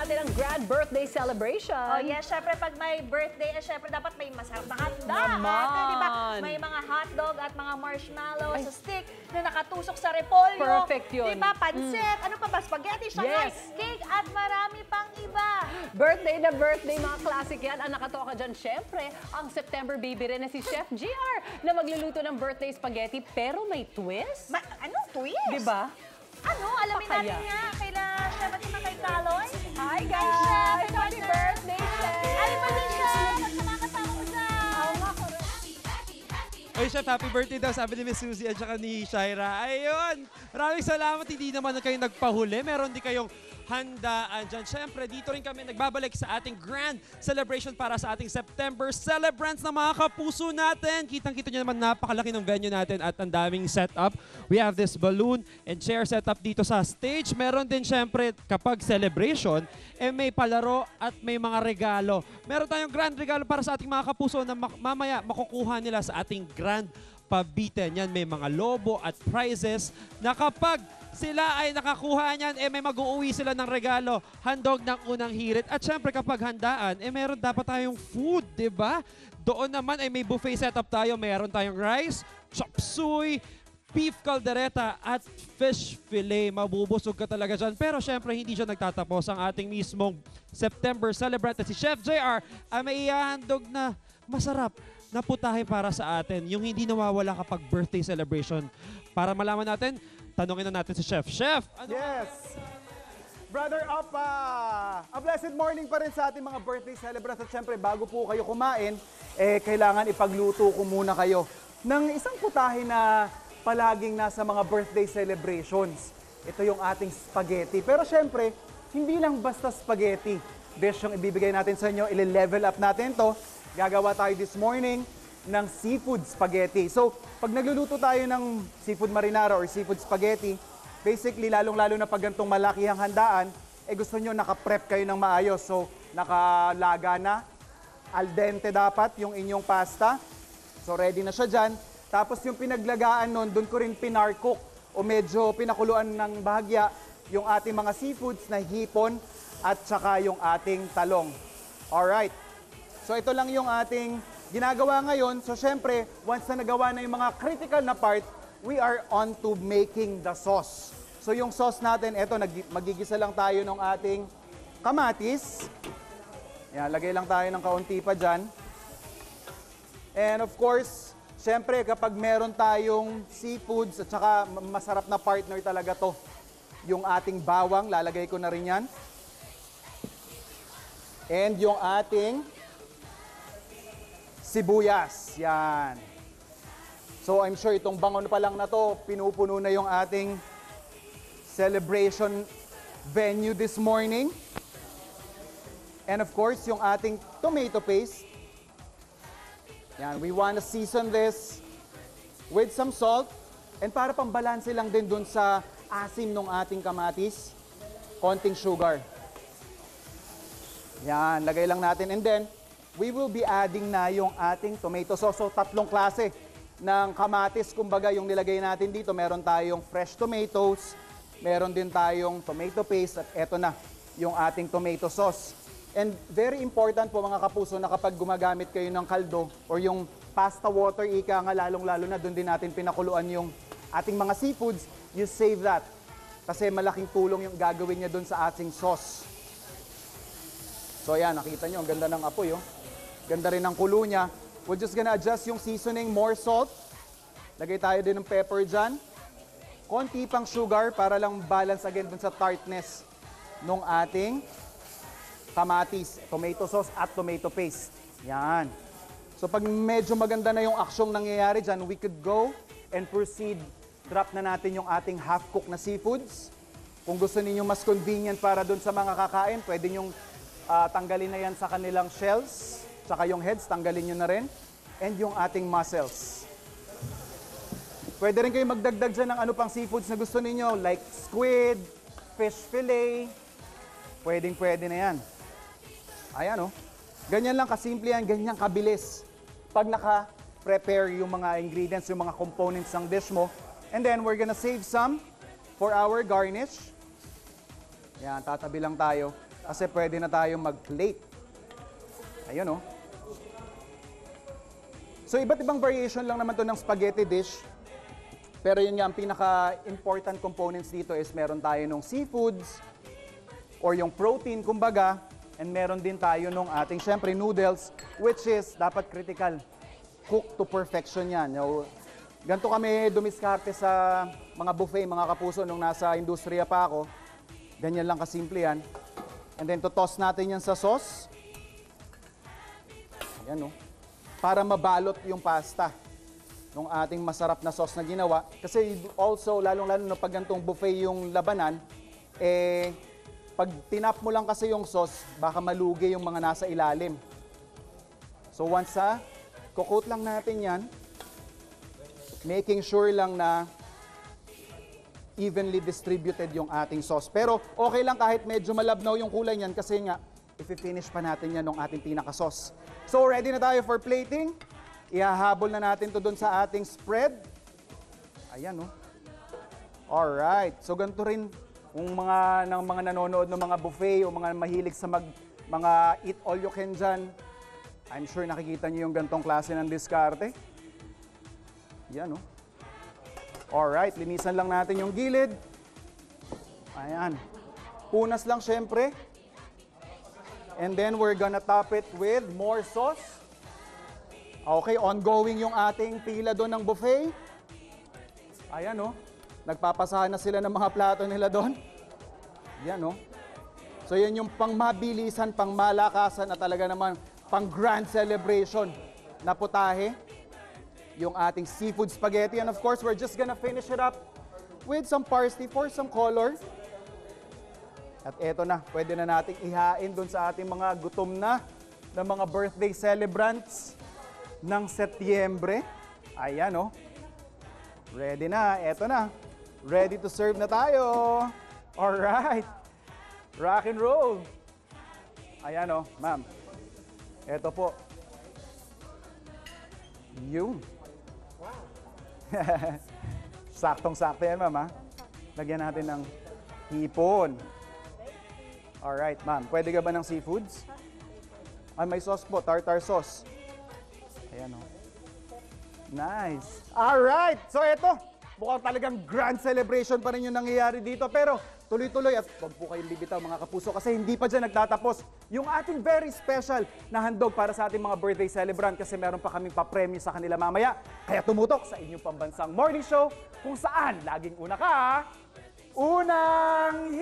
natin ang grand birthday celebration. Oh yes, syempre pag may birthday, syempre dapat may masarap na hotdog. Naman. Diba? May mga hotdog at mga marshmallow sa stick na nakatusok sa repolyo. Perfect yun. Diba? Pansit, ano pa ba? Spaghetti, Shanghai, Yes. cake at marami pang iba. Birthday na birthday, mga classic yan. Ang nakatoka dyan, syempre, ang September baby rin na si Chef GR na magluluto ng birthday spaghetti pero may twist. Anong twist? Diba? Ano? Alamin Pakaya. natin nga kaila Chef at kay Kaloy. Hi Chef! guys! Happy birthday, Chef! Happy birthday, Chef! At sa mga kasama ko dyan. Oy, Chef, happy birthday daw, sabi ni Miss Susie at saka ni Shaira. Ayun, maraming salamat. Hindi naman kayo nagpahuli. Meron din kayong handaan dyan. Siyempre, dito rin kami nagbabalik sa ating grand celebration para sa ating September celebrants ng mga kapuso natin. Kitang-kita nyo naman napakalaki ng venue natin at ang daming setup. We have this balloon and chair setup dito sa stage. Meron din siyempre kapag celebration, may palaro at may mga regalo. Meron tayong grand regalo para sa ating mga kapuso na mamaya makukuha nila sa ating grand pabitin. Yan, may mga lobo at prizes na kapag sila ay nakakuha niyan, may mag-uuwi sila ng regalo, handog ng unang hirit. At syempre kapag handaan, meron dapat tayong food, di ba? Doon naman ay may buffet setup tayo. Meron tayong rice, chop suey, beef caldereta at fish fillet. Mabubusog ka talaga dyan. Pero syempre, hindi siya nagtatapos. Ang ating mismong September celebrant na si Chef JR ay may ihahandog na masarap na putahe para sa atin. Yung hindi nawawala kapag birthday celebration. Para malaman natin, tanungin na natin si Chef. Chef! Ano? Yes! Brother Apa! A blessed morning pa rin sa ating mga birthday celebrants. At syempre, bago po kayo kumain, kailangan ipagluto ko muna kayo ng isang putahe na palaging nasa mga birthday celebrations. Ito yung ating spaghetti. Pero syempre, hindi lang basta spaghetti. Dish yung ibibigay natin sa inyo, ile-level up natin to. Gagawa tayo this morning ng seafood spaghetti. So, pag nagluluto tayo ng seafood marinara or seafood spaghetti, basically, lalong-lalo na pag gantong malaki ang handaan, gusto nyo naka-prep kayo ng maayos. So, nakalaga na, al dente dapat yung inyong pasta. So, ready na siya dyan. Tapos yung pinaglagaan nun, dun ko rin pinarcook o medyo pinakuluan ng bahagya yung ating mga seafoods na hipon at saka yung ating talong. Alright. So, ito lang yung ating ginagawa ngayon. So, syempre, once na nagawa na yung mga critical na part, we are on to making the sauce. So, yung sauce natin, eto, magigisa lang tayo ng ating kamatis. Yan, lagay lang tayo ng kaunti pa dyan. And of course, syempre, kapag meron tayong seafoods at saka masarap na partner talaga to, yung ating bawang, lalagay ko na rin yan. And yung ating sibuyas. Yan. So, I'm sure itong bangon pa lang na to, pinupuno na yung ating celebration venue this morning. And of course, yung ating tomato paste. Yan, we want to season this with some salt. And para pambalanse lang din dun sa asim ng ating kamatis, konting sugar. Yan, lagay lang natin. And then, we will be adding na yung ating tomato sauce. So, tatlong klase ng kamatis. Kumbaga, yung nilagay natin dito, meron tayong fresh tomatoes, meron din tayong tomato paste, at eto na, yung ating tomato sauce. And very important po mga kapuso na kapag gumagamit kayo ng kaldo or yung pasta water, ika nga lalong-lalo na doon din natin pinakuluan yung ating mga seafoods, you save that. Kasi malaking tulong yung gagawin niya doon sa ating sauce. So ayan, nakita nyo, ang ganda ng apoy, oh. Ganda rin ng kulo niya. We're just gonna adjust yung seasoning, more salt. Lagay tayo din ng pepper dyan. Konti pang sugar para lang balance again dun sa tartness nung ating kamatis, tomato sauce at tomato paste. Yan. So pag medyo maganda na yung aksyong nangyayari dyan, we could go and proceed. Drop na natin yung ating half-cooked na seafoods. Kung gusto niyo mas convenient para dun sa mga kakain, pwede nyong tanggalin na yan sa kanilang shells. Tsaka yung heads, tanggalin nyo na rin. And yung ating mussels. Pwede rin kayo magdagdag dyan ng ano pang seafoods na gusto ninyo, like squid, fish fillet. Pwedeng-pwede na yan. Ayan, oh. Ganyan lang kasimple yan, ganyan kabilis. Pag naka-prepare yung mga ingredients, yung mga components ng dish mo. And then, we're gonna save some for our garnish. Yan, tatabi lang tayo. Kasi pwede na tayong mag-plate. Ayun, oh. So, iba't ibang variation lang naman to ng spaghetti dish. Pero yun nga, ang pinaka-important components dito is meron tayo ng seafoods or yung protein, kumbaga, and meron din tayo nung ating, syempre, noodles, which is dapat critical. Cook to perfection yan. Ganito kami dumiskarte sa mga buffet, mga kapuso, nung nasa industriya pa ako. Ganyan lang kasimple yan. And then, toss natin yan sa sauce. Ayan, oh. Para mabalot yung pasta ng ating masarap na sauce na ginawa. Kasi also, lalong-lalo na pag ganitong buffet yung labanan, pag tinap mo lang kasi yung sauce, baka malugi yung mga nasa ilalim. So once kukot lang natin yan, making sure lang na evenly distributed yung ating sauce. Pero okay lang kahit medyo malabnaw yung kulay niyan kasi nga, i-finish pa natin yan ng ating pinaka-sauce. So ready na tayo for plating. Ihahabol na natin to doon sa ating spread. Ayan, oh. Alright. So ganito rin kung mga nanonood ng mga buffet o mga mahilig sa mga eat all you can dyan, I'm sure nakikita niyo yung gantong klase ng diskarte. Yan, oh. Alright, linisan lang natin yung gilid. Ayan. Punas lang syempre. And then we're gonna top it with more sauce. Okay, ongoing yung ating pila doon ng buffet. Ayan, oh. Nagpapasahan na sila ng mga plato nila doon. Yan, oh. So yan yung pang mabilisan, pang malakasan at talaga naman pang grand celebration na putahe. Yung ating seafood spaghetti. And of course, we're just gonna finish it up with some parsley for some color. At eto na, pwede na nating ihain doon sa ating mga gutom na mga birthday celebrants ng Setyembre. Ayan, oh. Ready na, eto na. Ready to serve na tayo. Alright. Rock and roll. Ayan, oh, ma'am. Eto po. Yun. Wow. Saktong-sakto yan, ma'am, ha? Lagyan natin ng hipon. Alright, ma'am. Pwede ka ba ng seafoods? Ay, may sauce po. Tartar sauce. Ayan, oh. Nice. Alright. So, eto. Mukhang talagang grand celebration pa rin yung nangyayari dito. Pero, tuloy-tuloy at huwag po kayong bibitaw, mga kapuso, kasi hindi pa dyan nagtatapos yung ating very special na handog para sa ating mga birthday celebrant kasi meron pa kaming papremyo sa kanila mamaya. Kaya tumutok sa inyong pambansang morning show kung saan laging una ka, unang